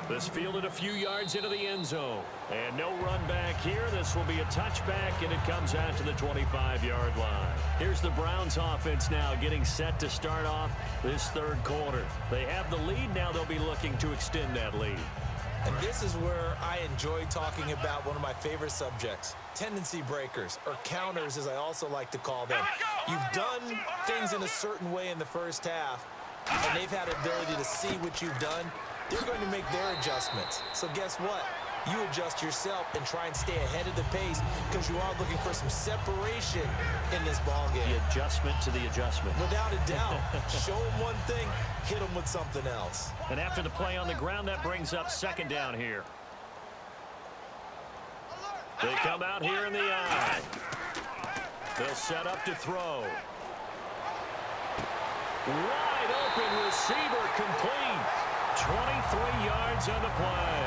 This fielded a few yards into the end zone. And no run back here. This will be a touchback, and it comes out to the 25-yard line. Here's the Browns offense now getting set to start off this third quarter. They have the lead. Now they'll be looking to extend that lead. And this is where I enjoy talking about one of my favorite subjects, tendency breakers, or counters as I also like to call them. You've done things in a certain way in the first half, and they've had the ability to see what you've done. They're going to make their adjustments. So guess what? You adjust yourself and try and stay ahead of the pace because you are looking for some separation in this ball game. The adjustment to the adjustment. Without a doubt. Show them one thing, hit them with something else. And after the play on the ground, that brings up second down here. They come out here in the eye. They'll set up to throw. Wide open receiver complete. 23 yards on the play.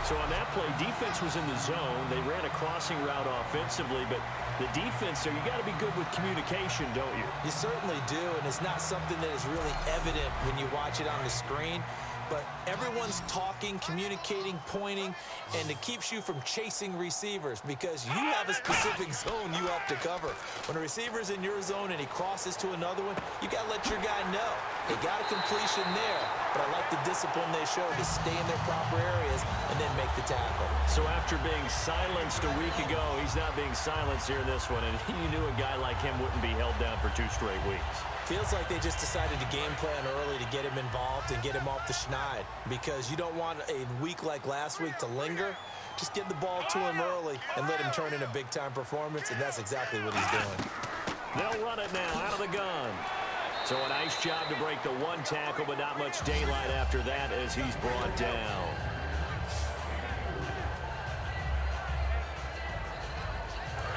So on that play, defense was in the zone. They ran a crossing route offensively, but the defense there, you got to be good with communication, don't you? You certainly do, and it's not something that is really evident when you watch it on the screen. But everyone's talking, communicating, pointing, and it keeps you from chasing receivers because you have a specific zone you have to cover. When a receiver's in your zone and he crosses to another one, you got to let your guy know. They got a completion there, but I like the discipline they show to stay in their proper areas and then make the tackle. So after being silenced a week ago, he's not being silenced here in this one, and you knew a guy like him wouldn't be held down for 2 straight weeks. Feels like they just decided to game plan early to get him involved and get him off the schneid because you don't want a week like last week to linger. Just get the ball to him early and let him turn in a big-time performance, and that's exactly what he's doing. They'll run it now out of the gun. So a nice job to break the one tackle, but not much daylight after that as he's brought down.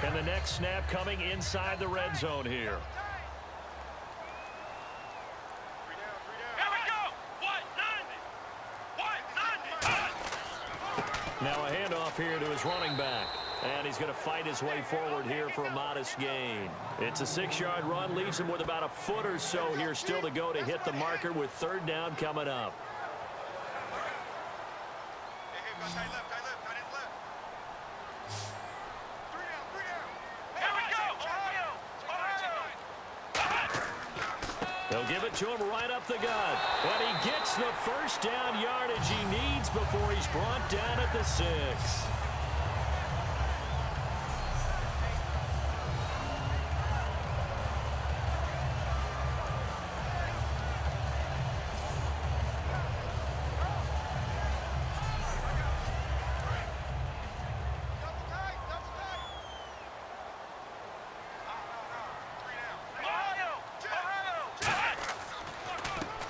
And the next snap coming inside the red zone here. Now a handoff here to his running back. And he's going to fight his way forward here for a modest gain. It's a 6-yard run, leaves him with about a foot or so here still to go to hit the marker with third down coming up. They'll give it to him right up the gut. And he gets the first down yardage he needs before he's brought down at the 6.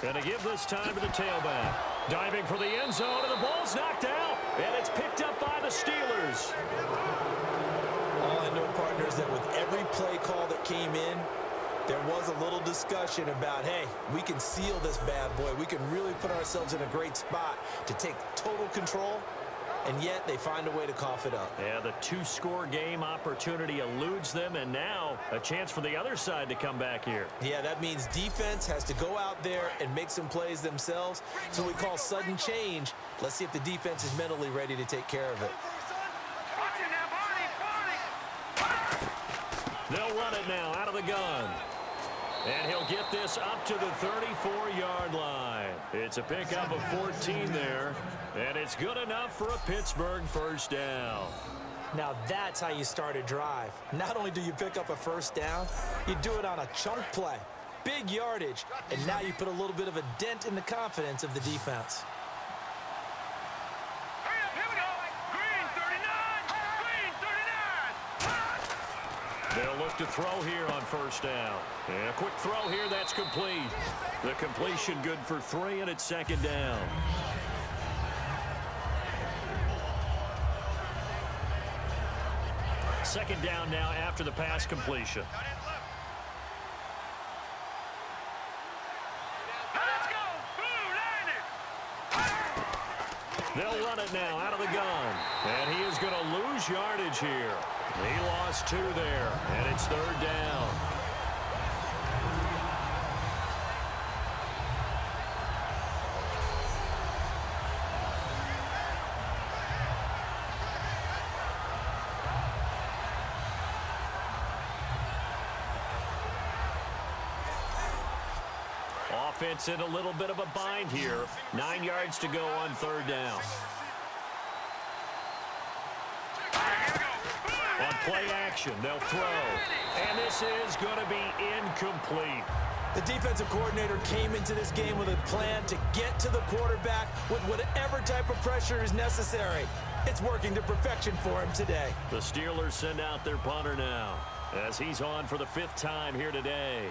Going to give this time to the tailback. Diving for the end zone, and the ball's knocked out. And it's picked up by the Steelers. All I know, partner, is that with every play call that came in, there was a little discussion about, hey, we can seal this bad boy. We can really put ourselves in a great spot to take total control. And yet they find a way to cough it up. Yeah, the 2-score game opportunity eludes them, and now a chance for the other side to come back here. Yeah, that means defense has to go out there and make some plays themselves. So we call sudden change. Let's see if the defense is mentally ready to take care of it. They'll run it now out of the gun. And he'll get this up to the 34-yard line. It's a pickup of 14 there. And it's good enough for a Pittsburgh first down. Now that's how you start a drive. Not only do you pick up a first down, you do it on a chunk play. Big yardage. And now you put a little bit of a dent in the confidence of the defense. They'll look to throw here on first down. And a quick throw here, that's complete. The completion good for 3, and it's second down. Second down now after the pass completion. They'll run it now out of the gun. And he is going to lose yardage here. He lost 2 there, and it's third down. offense in a little bit of a bind here. 9 yards to go on third down. On play action, they'll throw. And this is going to be incomplete. The defensive coordinator came into this game with a plan to get to the quarterback with whatever type of pressure is necessary. It's working to perfection for him today. The Steelers send out their punter now as he's on for the 5th time here today.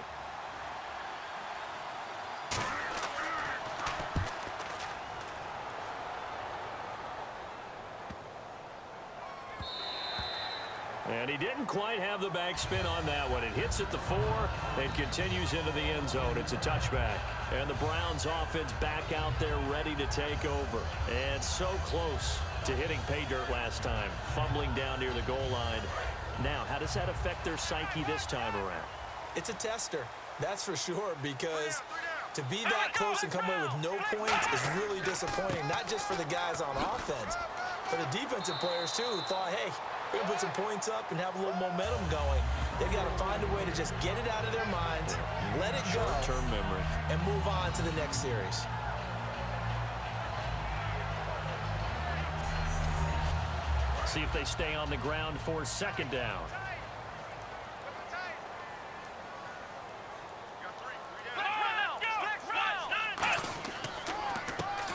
And he didn't quite have the backspin on that one. It hits at the 4 and continues into the end zone. It's a touchback. And the Browns offense back out there ready to take over. And so close to hitting pay dirt last time, fumbling down near the goal line. Now, how does that affect their psyche this time around? It's a tester, that's for sure, because to be that close and come away with no points is really disappointing, not just for the guys on offense, for the defensive players, too, who thought, hey, we're going to put some points up and have a little momentum going. They've got to find a way to just get it out of their minds, let it go, short-term memory, and move on to the next series. See if they stay on the ground for 2nd down.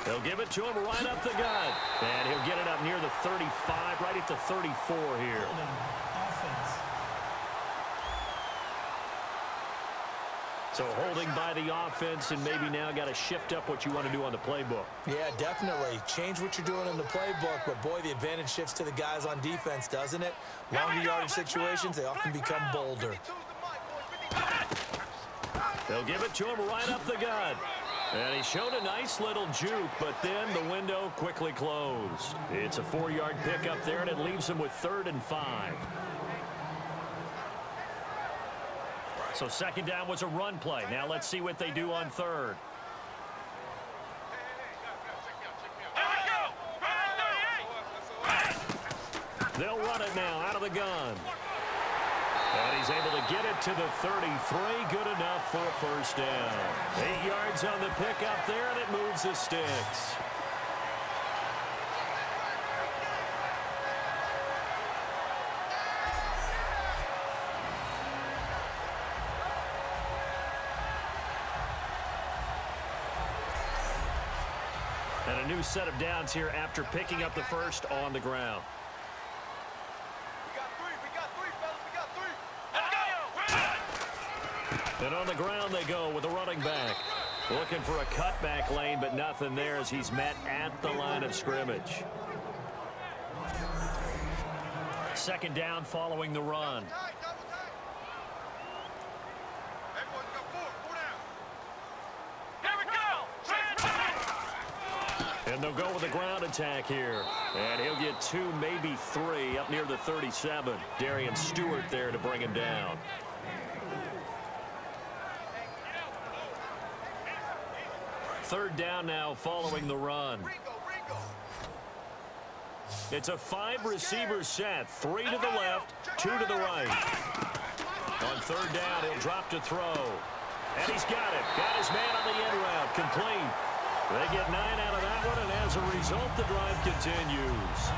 They'll give it to him right up the gut. And he'll get it up near the 35, right at the 34 here. So holding by the offense, and maybe now got to shift up what you want to do on the playbook. Yeah, definitely. Change what you're doing in the playbook, but boy, the advantage shifts to the guys on defense, doesn't it? Longer yardage situations, they often become bolder. They'll give it to him right up the gut. And he showed a nice little juke, but then the window quickly closed. It's a 4-yard pickup there, and it leaves him with 3rd and 5. So 2nd down was a run play. Now let's see what they do on 3rd. They'll run it now out of the gun. And he's able to get it to the 33. Good enough for a 1st down. 8 yards on the pickup there, and it moves the sticks. And a new set of downs here after picking up the 1st on the ground. And on the ground they go with a running back. Looking for a cutback lane, but nothing there as he's met at the line of scrimmage. 2nd down following the run. And they'll go with a ground attack here. And he'll get 2, maybe 3 up near the 37. Darian Stewart there to bring him down. Third down now following the run. It's a 5-receiver set. 3 to the left, 2 to the right. On 3rd down, he'll drop to throw. And he's got it. Got his man on the end route. Complete. They get 9 out of that one, and as a result, the drive continues.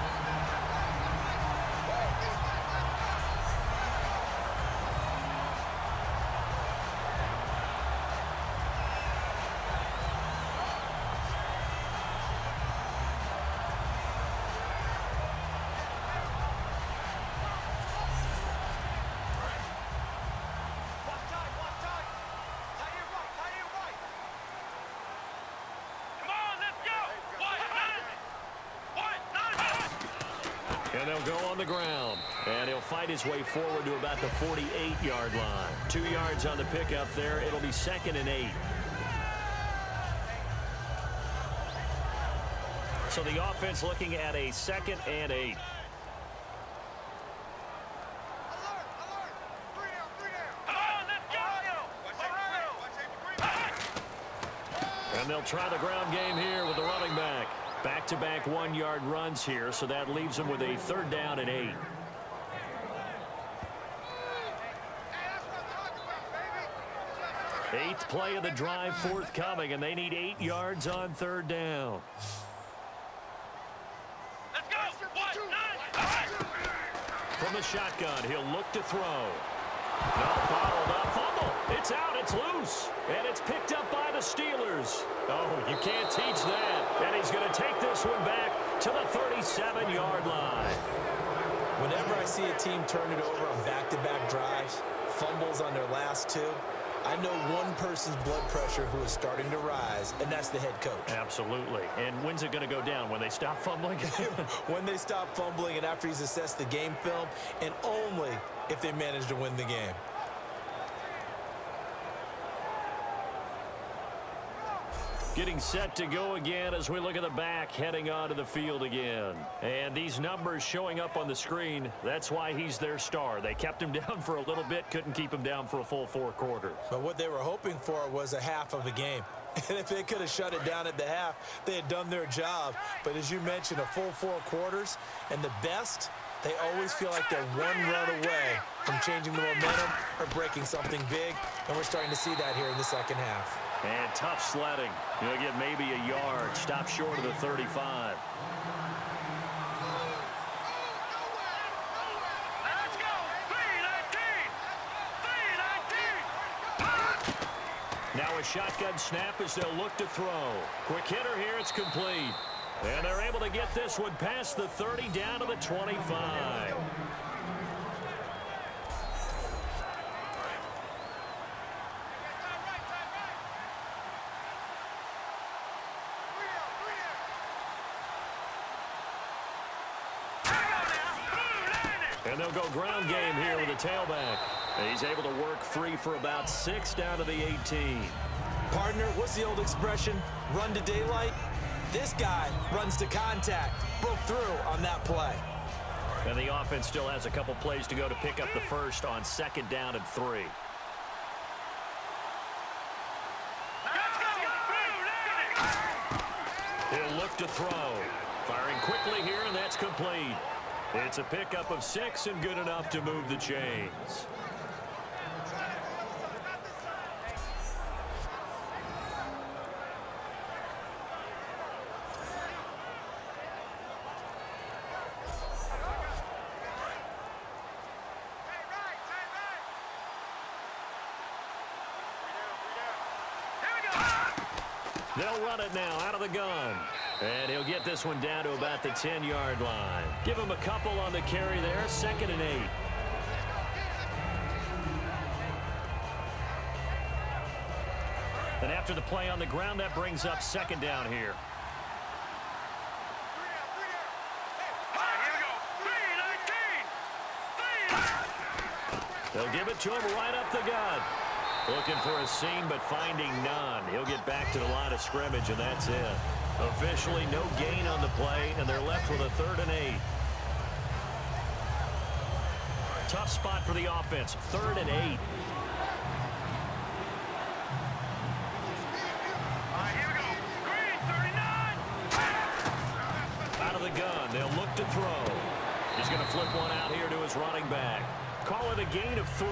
And they'll go on the ground. And he'll fight his way forward to about the 48-yard line. 2 yards on the pickup there. It'll be 2nd and 8. So the offense looking at a 2nd and 8. And they'll try the ground game here with the running back. Back-to-back 1-yard runs here, so that leaves them with a 3rd down and 8. Eighth play of the drive forthcoming, and they need 8 yards on third down. Let's go. 1, 9. From the shotgun, he'll look to throw. No, bottled up. Fumble. It's out. It's loose. And it's picked up by the Steelers. Oh, you can't teach that. And he's going to take this one back to the 37-yard line. Whenever I see a team turn it over on back-to-back drives, fumbles on their last 2, I know one person's blood pressure who is starting to rise, and that's the head coach. Absolutely. And when's it going to go down? When they stop fumbling? When they stop fumbling and after he's assessed the game film, and only if they manage to win the game. Getting set to go again as we look at the back heading onto the field again. And these numbers showing up on the screen, that's why he's their star. They kept him down for a little bit, couldn't keep him down for a full 4 quarters. But what they were hoping for was a half of the game. And if they could have shut it down at the half, they had done their job. But as you mentioned, a full 4 quarters, and the best, they always feel like they're one run away from changing the momentum or breaking something big. And we're starting to see that here in the second half. And tough sledding. He'll get maybe a yard. Stop short of the 35. Let's go. 3-19. Now a shotgun snap as they'll look to throw. Quick hitter here. It's complete. And they're able to get this one past the 30 down to the 25. And they'll go ground game here with a tailback. And he's able to work free for about 6 down to the 18. Partner, what's the old expression? Run to daylight? This guy runs to contact. Broke through on that play. And the offense still has a couple plays to go to pick up the first on 2nd down and 3. Let's go. He'll look to throw. Firing quickly here, and that's complete. It's a pickup of 6 and good enough to move the chains. They'll run it now out of the gun. And he'll get this one down to about the 10-yard line. Give him a couple on the carry there, 2nd and 8. And after the play on the ground, that brings up 2nd down here. They'll give it to him right up the gut. Looking for a seam, but finding none. He'll get back to the line of scrimmage, and that's it. Officially no gain on the play, and they're left with a 3rd and 8. Tough spot for the offense, 3rd and 8. Here we go. Green, 39. Out of the gun, they'll look to throw. He's going to flip one out here to his running back. Call it a gain of 3,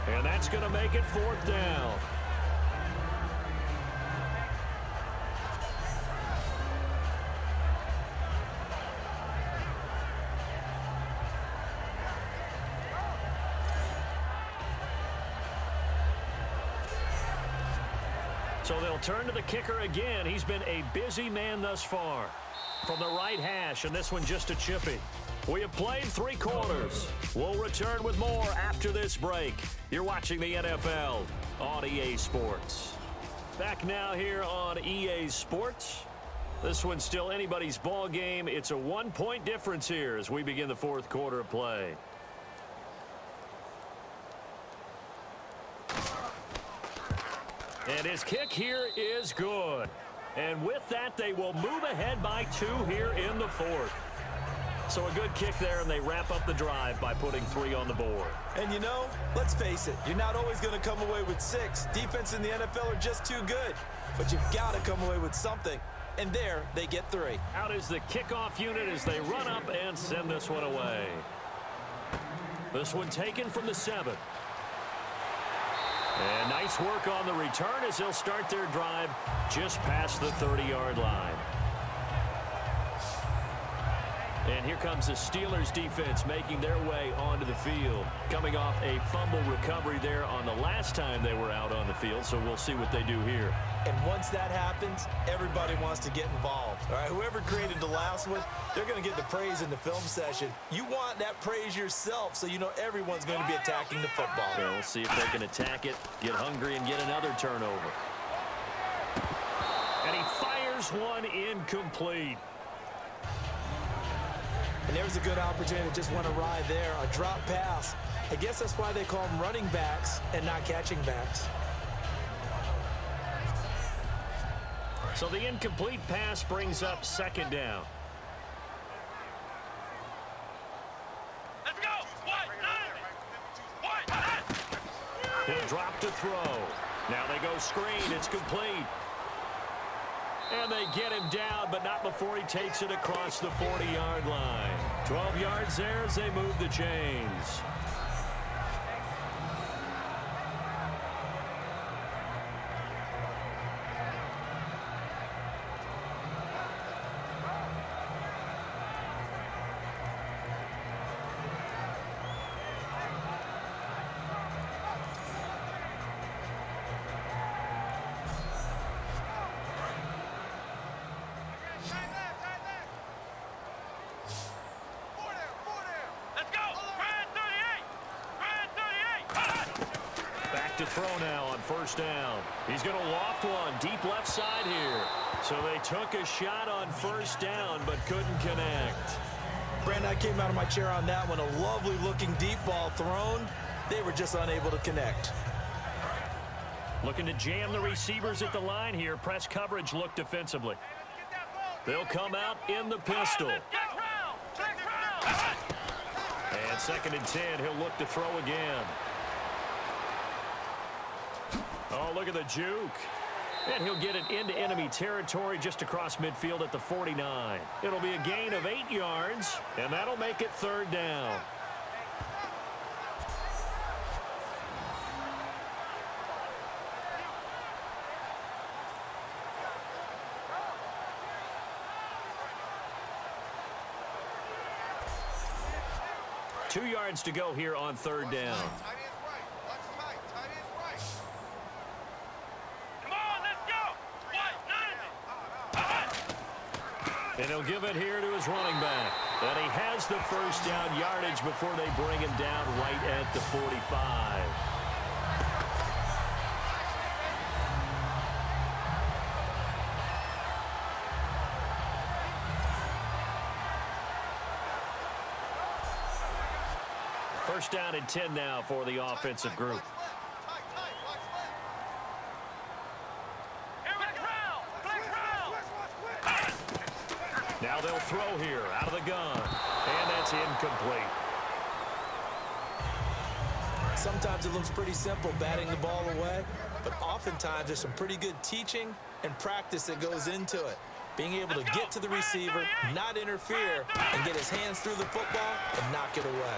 and that's going to make it 4th down. So they'll turn to the kicker again. He's been a busy man thus far. From the right hash, and this one just a chippy. We have played 3 quarters. We'll return with more after this break. You're watching the NFL on EA Sports. Back now here on EA Sports. This one's still anybody's ball game. It's a 1-point difference here as we begin the 4th quarter of play. And his kick here is good. And with that, they will move ahead by 2 here in the 4th. So a good kick there, and they wrap up the drive by putting 3 on the board. And you know, let's face it, you're not always going to come away with 6. Defense in the NFL are just too good. But you've got to come away with something. And there, they get 3. Out is the kickoff unit as they run up and send this one away. This one taken from the 7. And nice work on the return as they'll start their drive just past the 30-yard line. And here comes the Steelers defense making their way onto the field. Coming off a fumble recovery there on the last time they were out on the field, so we'll see what they do here. And once that happens, everybody wants to get involved. All right, whoever created the last one, they're going to get the praise in the film session. You want that praise yourself, so you know everyone's going to be attacking the football. Yeah, we'll see if they can attack it, get hungry, and get another turnover. And he fires one incomplete. And there's a good opportunity to just want to ride there. A drop pass. I guess that's why they call them running backs and not catching backs. So the incomplete pass brings up second down. Let's go. He'll drop to throw. Now they go screen. It's complete. And they get him down, but not before he takes it across the 40-yard line. 12 yards there as they move the chains. To throw now on first down. He's going to loft one deep left side here. So they took a shot on first down but couldn't connect. Brandon, I came out of my chair on that one. A lovely looking deep ball thrown. They were just unable to connect. Looking to jam the receivers at the line here. Press coverage look defensively. They'll come out in the pistol. And second and 10, he'll look to throw again. Oh, look at the juke. And he'll get it into enemy territory just across midfield at the 49. It'll be a gain of 8 yards, and that'll make it third down. Two yards to go here on third down. And he'll give it here to his running back. And he has the first down yardage before they bring him down right at the 45. First down and 10 now for the offensive group. Now they'll throw here out of the gun. And that's incomplete. Sometimes it looks pretty simple batting the ball away, but oftentimes there's some pretty good teaching and practice that goes into it. Being able to get to the receiver, not interfere, and get his hands through the football and knock it away.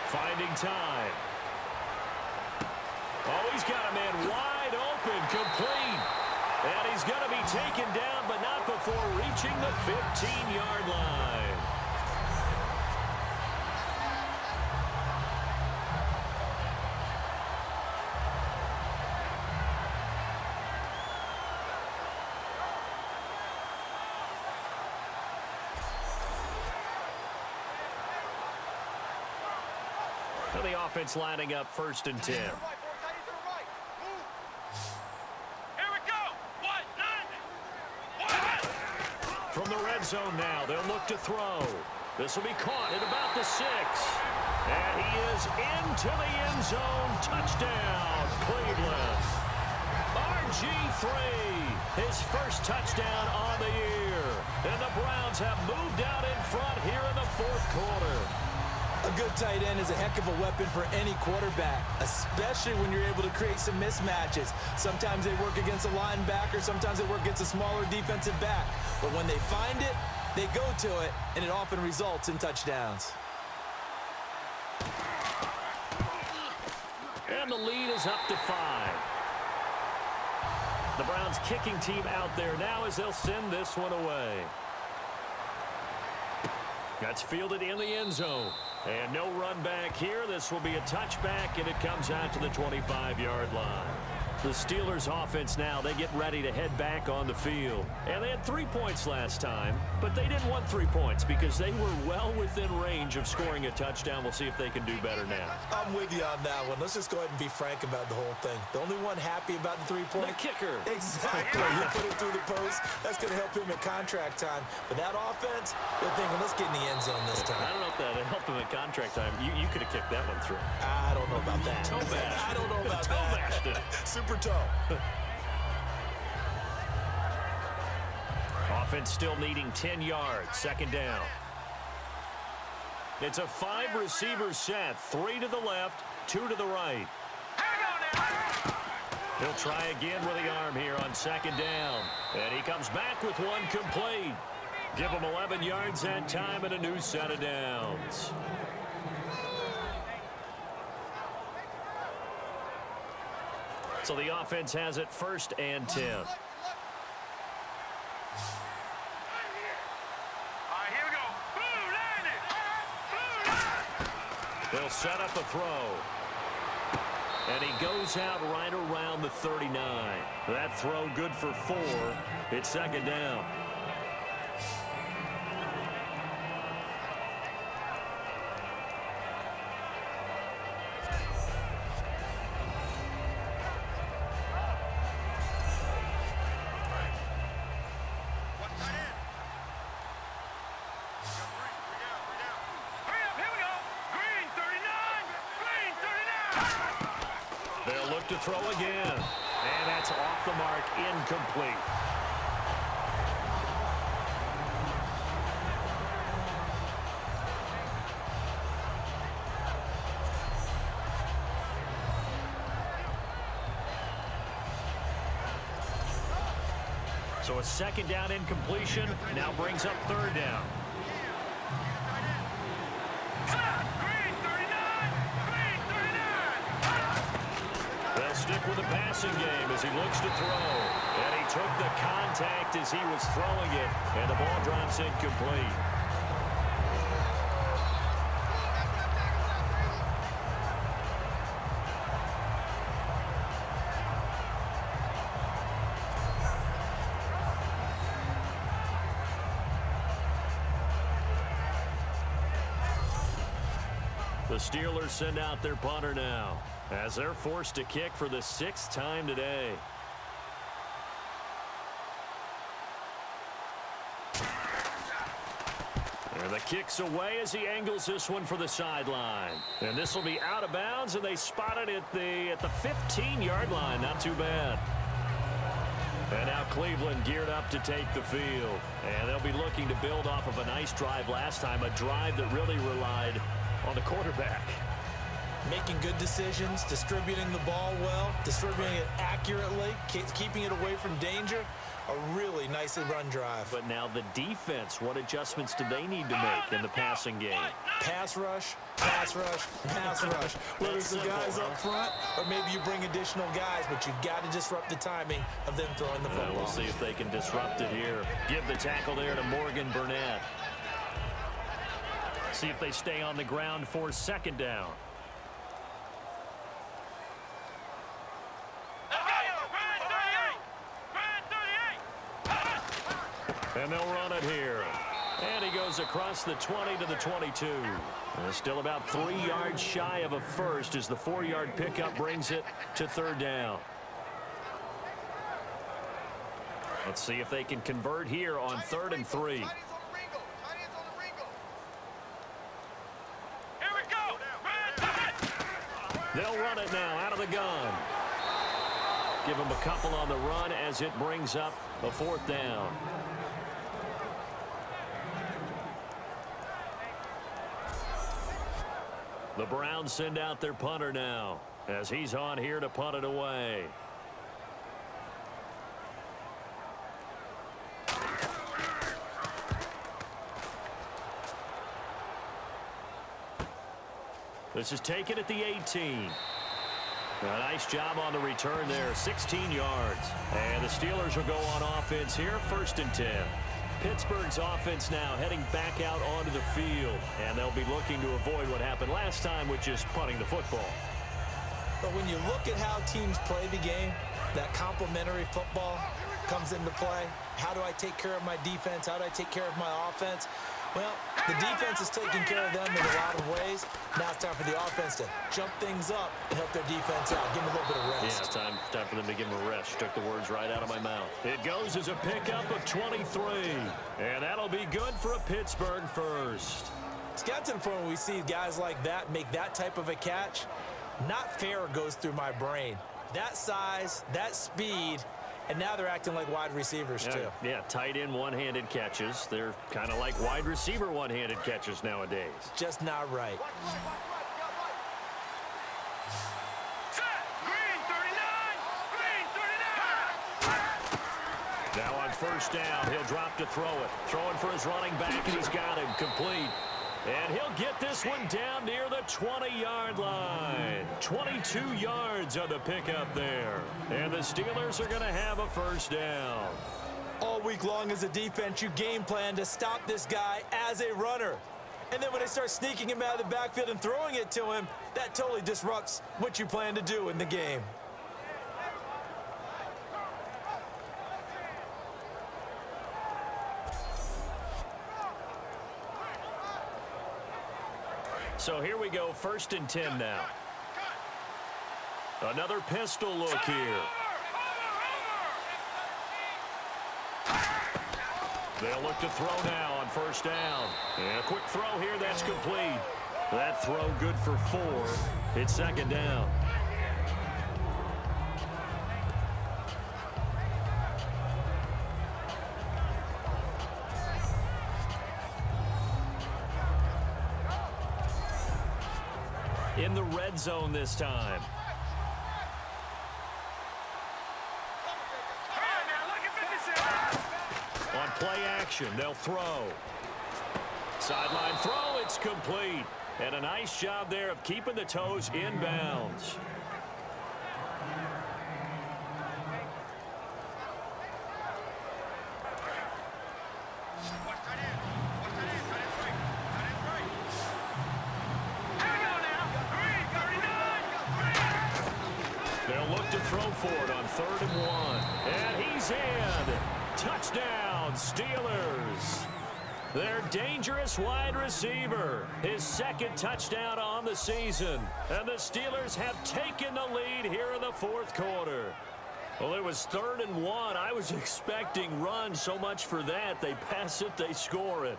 Finding time. Oh, he's got a man wide open, complete. And he's going to be taken down, but not before reaching the 15-yard line. So the offense lining up first and 10. From the red zone now, they'll look to throw. This will be caught at about the 6. And he is into the end zone. Touchdown, Cleveland. RG3, his first touchdown on the year. And the Browns have moved out in front here in the fourth quarter. A good tight end is a heck of a weapon for any quarterback, especially when you're able to create some mismatches. Sometimes they work against a linebacker, sometimes they work against a smaller defensive back. But when they find it, they go to it, and it often results in touchdowns. And And the lead is up to 5. The Browns kicking team out there now as they'll send this one away. That's fielded in the end zone. And no run back here. This will be a touchback, and it comes out to the 25-yard line. The Steelers offense now, they get ready to head back on the field. And they had 3 points last time, but they didn't want 3 points because they were well within range of scoring a touchdown. We'll see if they can do better now. I'm with you on that one. Let's just go ahead and be frank about the whole thing. The only one happy about the 3-point. The kicker. Exactly. You put it through the post. That's going to help him at contract time. But that offense, they're thinking, let's get in the end zone this time. I don't know if that helped him at contract time. You could have kicked that one through. I don't know about that. Toe bash. I don't know about Toe that. bashed it. Super toe. Offense still needing 10 yards. Second down. It's a 5-receiver set. 3 to the left, 2 to the right. He'll try again with the arm here on second down. And he comes back with one complete. Give him 11 yards that time and a new set of downs. So the offense has it 1st and 10. All right, here we go. Boom, land it. Boom, They'll set up a throw. And he goes out right around the 39. That throw good for 4. It's second down. To throw again, and that's off the mark, incomplete. So a second down incompletion now brings up third down. Stick with the passing game as he looks to throw. And he took the contact as he was throwing it. And the ball drops incomplete. The Steelers send out their punter now, as they're forced to kick for the 6th time today. And the kick's away as he angles this one for the sideline. And this will be out of bounds, and they spot it at the 15-yard line. Not too bad. And now Cleveland geared up to take the field. And they'll be looking to build off of a nice drive last time, a drive that really relied on the quarterback. Making good decisions, distributing the ball well, distributing it accurately, keeping it away from danger. A really nicely run drive. But now the defense, what adjustments do they need to make in the passing game? Pass rush, pass rush, pass rush. Whether it's the guys up front or maybe you bring additional guys, but you've got to disrupt the timing of them throwing the football. We'll see if they can disrupt it here. Give the tackle there to Morgan Burnett. See if they stay on the ground for second down. And they'll run it here. And he goes across the 20 to the 22. And still about 3 yards shy of a first as the 4-yard pickup brings it to third down. Let's see if they can convert here on 3rd and 3. Here we go. They'll run it now out of the gun. Give them a couple on the run as it brings up a 4th down. The Browns send out their punter now as he's on here to punt it away. This is taken at the 18. A nice job on the return there, 16 yards. And the Steelers will go on offense here, 1st and 10. Pittsburgh's offense now heading back out onto the field, and they'll be looking to avoid what happened last time, which is punting the football. But when you look at how teams play the game, that complementary football comes into play. How do I take care of my defense? How do I take care of my offense? Well, the defense is taking care of them in a lot of ways. Now it's time for the offense to jump things up and help their defense out. Give them a little bit of rest. Yeah, time for them to give them a rest. You took the words right out of my mouth. It goes as a pickup of 23. And that'll be good for a Pittsburgh first. It's got to the point where we see guys like that make that type of a catch. Not fair goes through my brain. That size, that speed, and now they're acting like wide receivers, too. Yeah, tight end one-handed catches. They're kind of like wide receiver one-handed catches nowadays. Just not right. Set. Green 39. Green 39. Now on 1st down, he'll drop to throw it. Throwing for his running back, and he's got him complete. And he'll get this one down near the 20-yard line. 22 yards on the pickup there. And the Steelers are going to have a 1st down. All week long as a defense, you game plan to stop this guy as a runner. And then when they start sneaking him out of the backfield and throwing it to him, that totally disrupts what you plan to do in the game. So here we go, 1st and 10 now. Another pistol look here. They'll look to throw now on 1st down. And a quick throw here, that's complete. That throw good for 4. It's 2nd down. In the red zone this time. On play action, they'll throw. Sideline throw, it's complete. And a nice job there of keeping the toes inbounds. For it on 3rd and 1. And he's in. Touchdown, Steelers. Their dangerous wide receiver. His 2nd touchdown on the season. And the Steelers have taken the lead here in the 4th quarter. Well, it was 3rd and 1. I was expecting runs. So much for that. They pass it, they score it.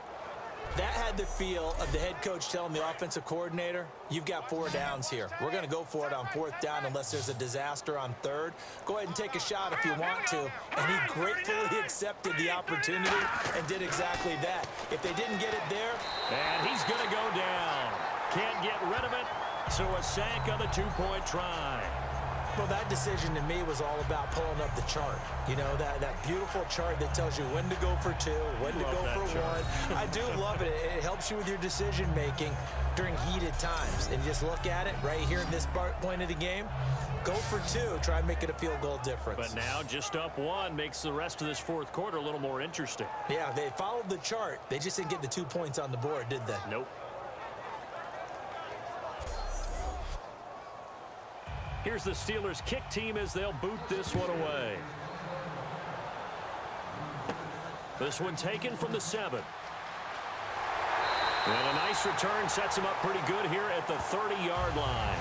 That had the feel of the head coach telling the offensive coordinator, you've got 4 downs here. We're going to go for it on 4th down unless there's a disaster on 3rd. Go ahead and take a shot if you want to. And he gratefully accepted the opportunity and did exactly that. If they didn't get it there. And he's going to go down. Can't get rid of it. So a sack on the 2-point try. Well, that decision to me was all about pulling up the chart. You know, that beautiful chart that tells you when to go for 2, when to go for 1. I do love it. It helps you with your decision-making during heated times. And just look at it right here at this point of the game. Go for 2. Try and make it a field goal difference. But now just up 1 makes the rest of this 4th quarter a little more interesting. Yeah, they followed the chart. They just didn't get the 2 points on the board, did they? Nope. Here's the Steelers kick team as they'll boot this one away. This one taken from the 7. And a nice return sets him up pretty good here at the 30-yard line.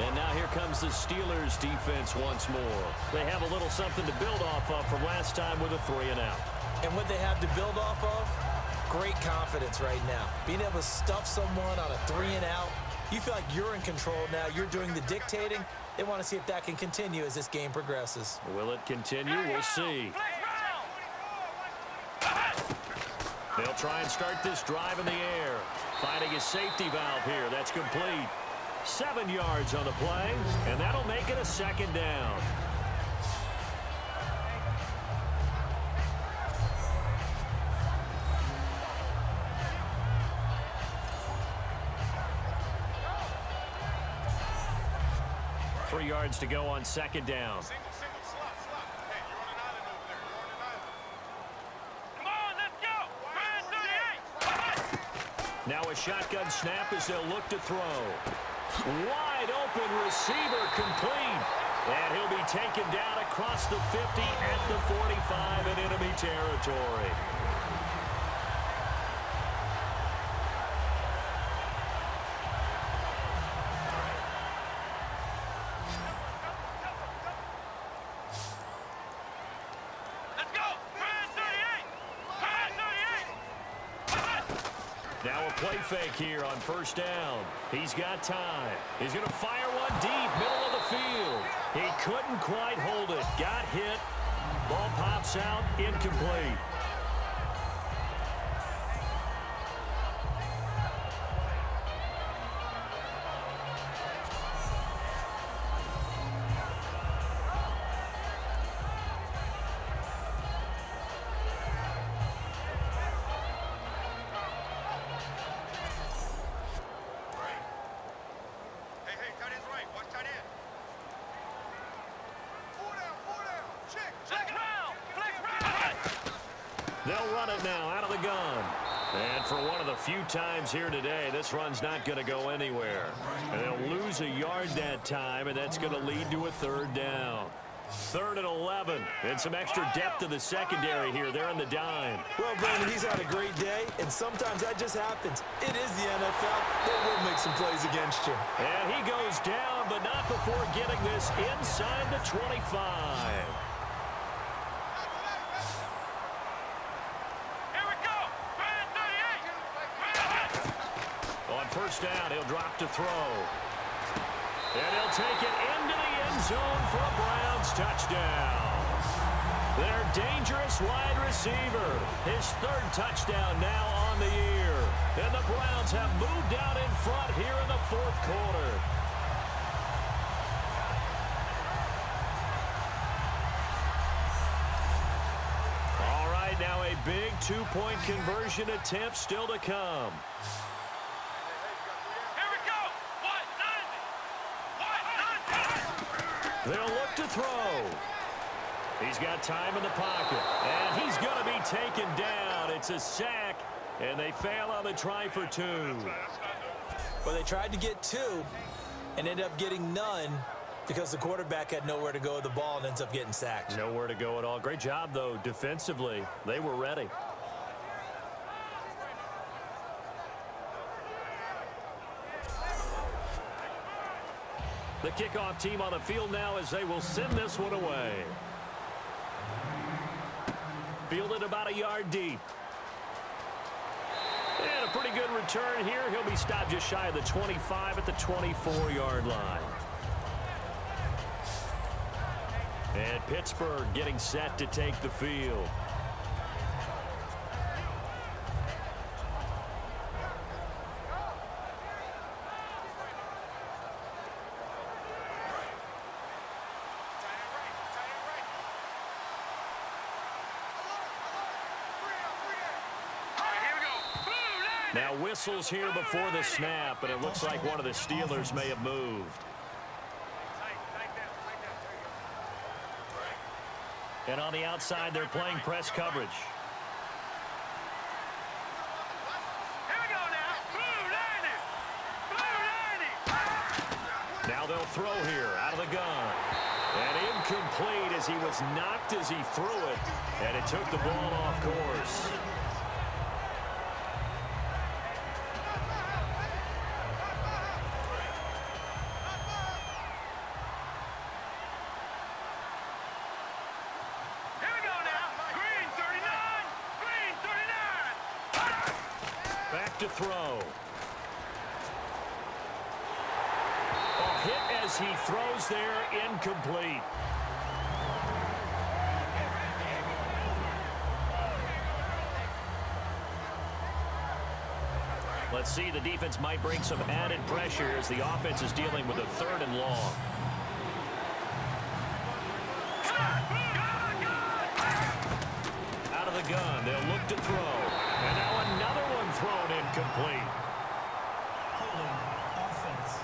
And now here comes the Steelers defense once more. They have a little something to build off of from last time with a 3-and-out. And what they have to build off of? Great confidence right now. Being able to stuff someone on a 3-and-out. You feel like you're in control now. You're doing the dictating. They want to see if that can continue as this game progresses. Will it continue? We'll see. They'll try and start this drive in the air. Finding a safety valve here. That's complete. 7 yards on the play, and that'll make it a 2nd down. 3 yards to go on second down. Single, slot. Hey, you're on an island over there. You're on an island. Come on, let's go. Brand 38. Now a shotgun snap as they'll look to throw. Wide open receiver complete. And he'll be taken down across the 50 at the 45 in enemy territory. Let's go. Brand 38. Now a play fake here on first down. He's got time. He's going to fire one deep, middle of the field. He couldn't quite hold it. Got hit. Ball pops out, incomplete. Hey, tight end's right. Watch tight end. Four down. Check. Flex round. They'll run it now out of the gun. And for one of the few times here today, this run's not going to go anywhere. And they'll lose a yard that time, and that's going to lead to a third down. 3rd and 11. And some extra depth to the secondary here. They're on the dime. Well, Brandon, he's had a great day, and sometimes that just happens. It is the NFL. They will make some plays against you. And he goes down, but not before getting this inside the 25. Here we go. Brand 38. On first down, he'll drop to throw. And he'll take it into the end zone for a Browns touchdown. Their dangerous wide receiver. His 3rd touchdown now on the year. And the Browns have moved out in front here in the 4th quarter. All right, now a big 2-point conversion attempt still to come. Here we go. What? 90. They'll look to throw. He's got time in the pocket. And he's going to be taken down. It's a sack. And they fail on the try for 2. Well, they tried to get 2 and ended up getting none because the quarterback had nowhere to go with the ball and ends up getting sacked. Nowhere to go at all. Great job, though, defensively. They were ready. The kickoff team on the field now as they will send this one away. Fielded about a yard deep. And a pretty good return here. He'll be stopped just shy of the 25 at the 24-yard line. And Pittsburgh getting set to take the field. Now whistles here before the snap, and it looks like one of the Steelers may have moved. And on the outside, they're playing press coverage. Here we go now. Blue 90. Now they'll throw here out of the gun. And incomplete as he was knocked as he threw it. And it took the ball off course. To throw. A hit as he throws there, incomplete. Let's see, the defense might bring some added pressure as the offense is dealing with a 3rd and long. Out of the gun, they'll look to throw. And now another one thrown incomplete. Holding offense.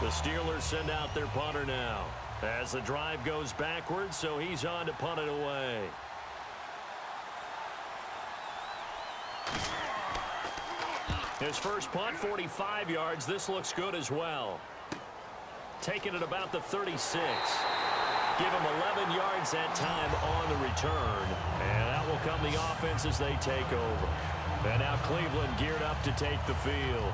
The Steelers send out their punter now as the drive goes backwards, so he's on to punt it away. His first punt, 45 yards. This looks good as well. Taking it about the 36. Give him 11 yards that time on the return. And out will come the offense as they take over. And now Cleveland geared up to take the field.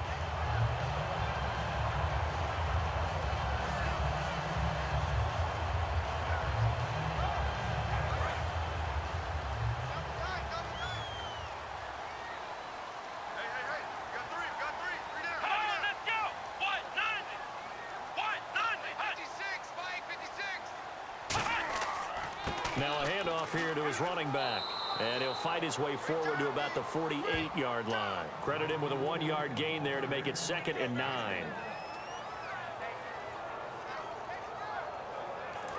Now a handoff here to his running back. And he'll fight his way forward to about the 48-yard line. Credit him with a 1-yard gain there to make it 2nd and 9.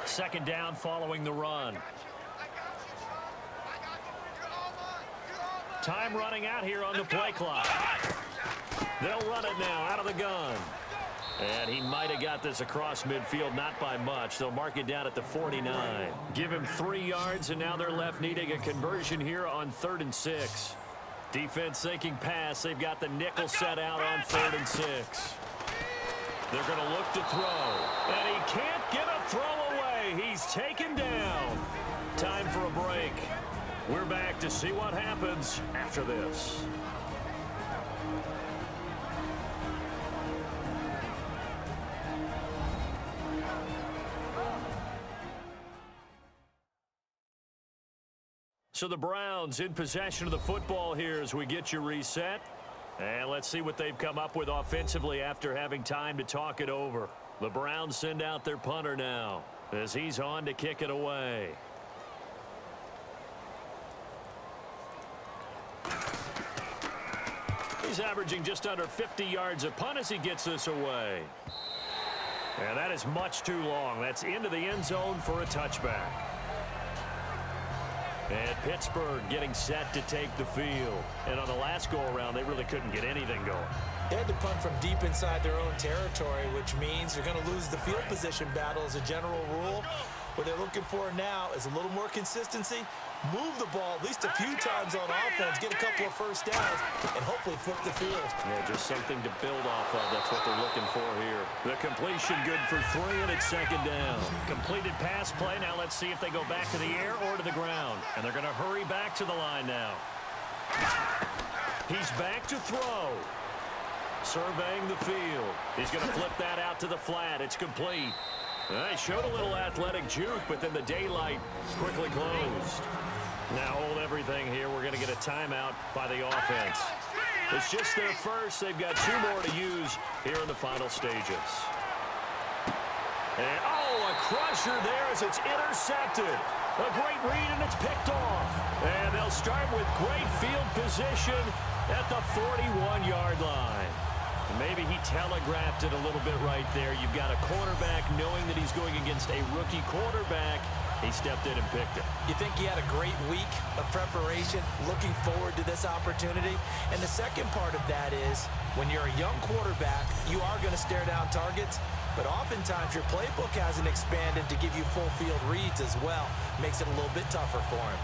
Second down following the run. Time running out here on the play clock. They'll run it now out of the gun. And he might have got this across midfield, not by much. They'll mark it down at the 49. Give him 3 yards, and now they're left needing a conversion here on 3rd and 6. Defense thinking pass. They've got the nickel set out on 3rd and 6. They're going to look to throw. And he can't get a throw away. He's taken down. Time for a break. We're back to see what happens after this. So the Browns in possession of the football here as we get you reset. And let's see what they've come up with offensively after having time to talk it over. The Browns send out their punter now as he's on to kick it away. He's averaging just under 50 yards a punt as he gets this away. And that is much too long. That's into the end zone for a touchback. And Pittsburgh getting set to take the field. And on the last go-around, they really couldn't get anything going. They had to punt from deep inside their own territory, which means you're going to lose the field position battle as a general rule. What they're looking for now is a little more consistency, move the ball at least a few times on offense, get a couple of first downs, and hopefully flip the field. Yeah, just something to build off of. That's what they're looking for here. The completion good for 3, and it's 2nd down. Completed pass play. Now let's see if they go back to the air or to the ground. And they're going to hurry back to the line now. He's back to throw. Surveying the field. He's going to flip that out to the flat. It's complete. They showed a little athletic juke, but then the daylight quickly closed. Now hold everything here. We're going to get a timeout by the offense. It's just their first. They've got 2 more to use here in the final stages. And, a crusher there as it's intercepted. A great read, and it's picked off. And they'll start with great field position at the 41-yard line. Maybe he telegraphed it a little bit right there. You've got a cornerback knowing that he's going against a rookie quarterback. He stepped in and picked it. You think he had a great week of preparation, looking forward to this opportunity? And the second part of that is, when you're a young quarterback, you are going to stare down targets, but oftentimes your playbook hasn't expanded to give you full field reads as well. Makes it a little bit tougher for him.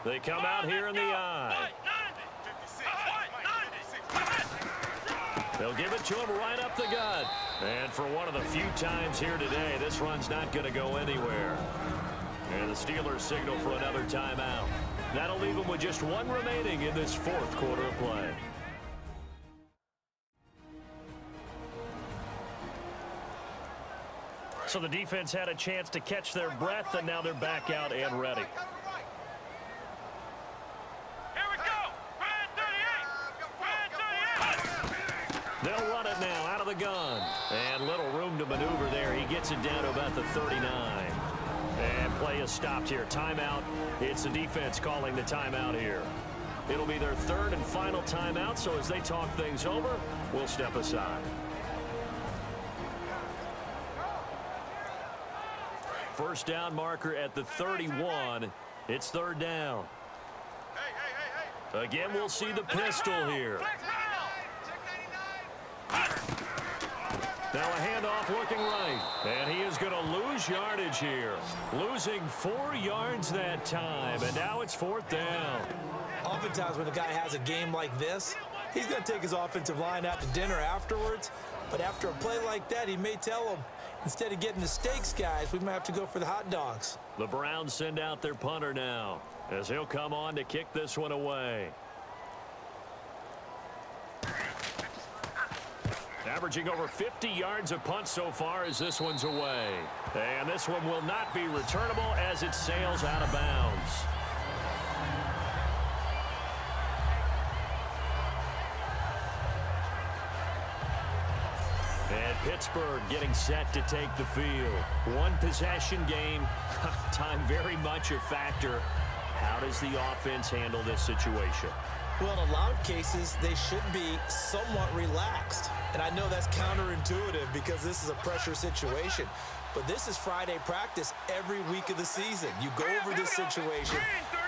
They come out here in the eye. They'll give it to him right up the gut. And for one of the few times here today, this run's not going to go anywhere. And the Steelers signal for another timeout. That'll leave them with just 1 remaining in this 4th quarter of play. So the defense had a chance to catch their breath, and now they're back out and ready. They'll run it now out of the gun. And little room to maneuver there. He gets it down to about the 39. And play is stopped here. Timeout. It's the defense calling the timeout here. It'll be their 3rd and final timeout, so as they talk things over, we'll step aside. First down marker at the 31. It's 3rd down. Again, we'll see the pistol here. Now a handoff looking right. And he is going to lose yardage here. Losing 4 yards that time. And now it's 4th down. Oftentimes when a guy has a game like this, he's going to take his offensive line out to dinner afterwards. But after a play like that, he may tell them, instead of getting the steaks, guys, we might have to go for the hot dogs. The Browns send out their punter now, as he'll come on to kick this one away. Averaging over 50 yards a punt so far as this one's away. And this one will not be returnable as it sails out of bounds. And Pittsburgh getting set to take the field. One possession game. Time very much a factor. How does the offense handle this situation? Well, in a lot of cases, they should be somewhat relaxed. And I know that's counterintuitive because this is a pressure situation. But this is Friday practice every week of the season. You go over this situation,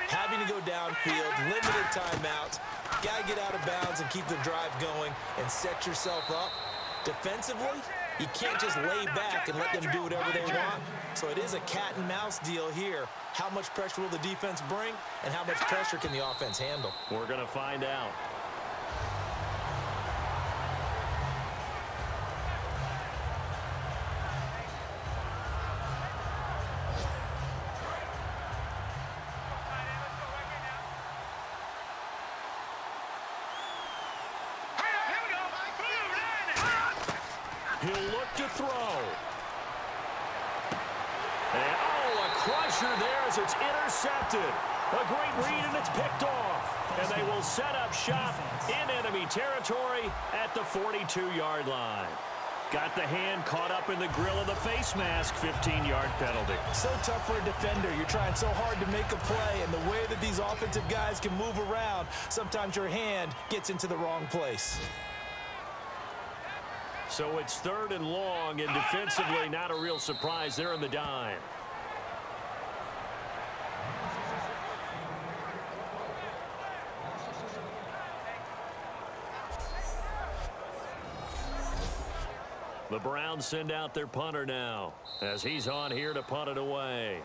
having to go downfield, limited timeouts, got to get out of bounds and keep the drive going and set yourself up. Defensively, you can't just lay back and let them do whatever they want. So it is a cat and mouse deal here. How much pressure will the defense bring, and how much pressure can the offense handle? We're going to find out. He'll look to throw. And, a crusher there as it's intercepted. A great read, and it's picked off. And they will set up shop in enemy territory at the 42-yard line. Got the hand caught up in the grill of the face mask, 15-yard penalty. So tough for a defender. You're trying so hard to make a play, and the way that these offensive guys can move around, sometimes your hand gets into the wrong place. So it's 3rd and long, and defensively not a real surprise. They're in the dime. The Browns send out their punter now, as he's on here to punt it away.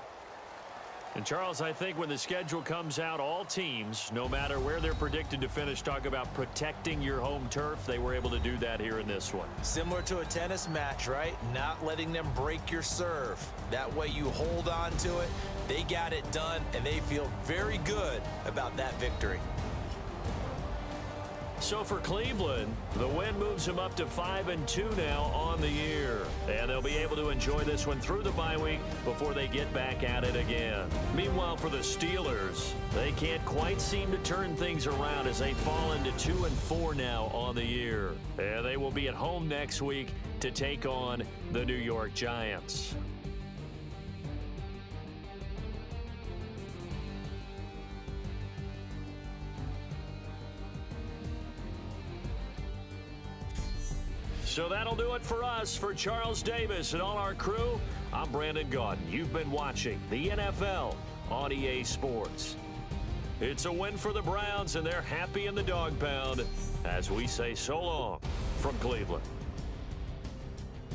And, Charles, I think when the schedule comes out, all teams, no matter where they're predicted to finish, talk about protecting your home turf. They were able to do that here in this one. Similar to a tennis match, right? Not letting them break your serve. That way you hold on to it. They got it done, and they feel very good about that victory. So for Cleveland, the win moves them up to 5-2 now on the year. And they'll be able to enjoy this one through the bye week before they get back at it again. Meanwhile, for the Steelers, they can't quite seem to turn things around as they fall into 2-4 now on the year. And they will be at home next week to take on the New York Giants. So that'll do it for us. For Charles Davis and all our crew, I'm Brandon Gaudin. You've been watching the NFL on EA Sports. It's a win for the Browns, and they're happy in the dog pound as we say so long from Cleveland.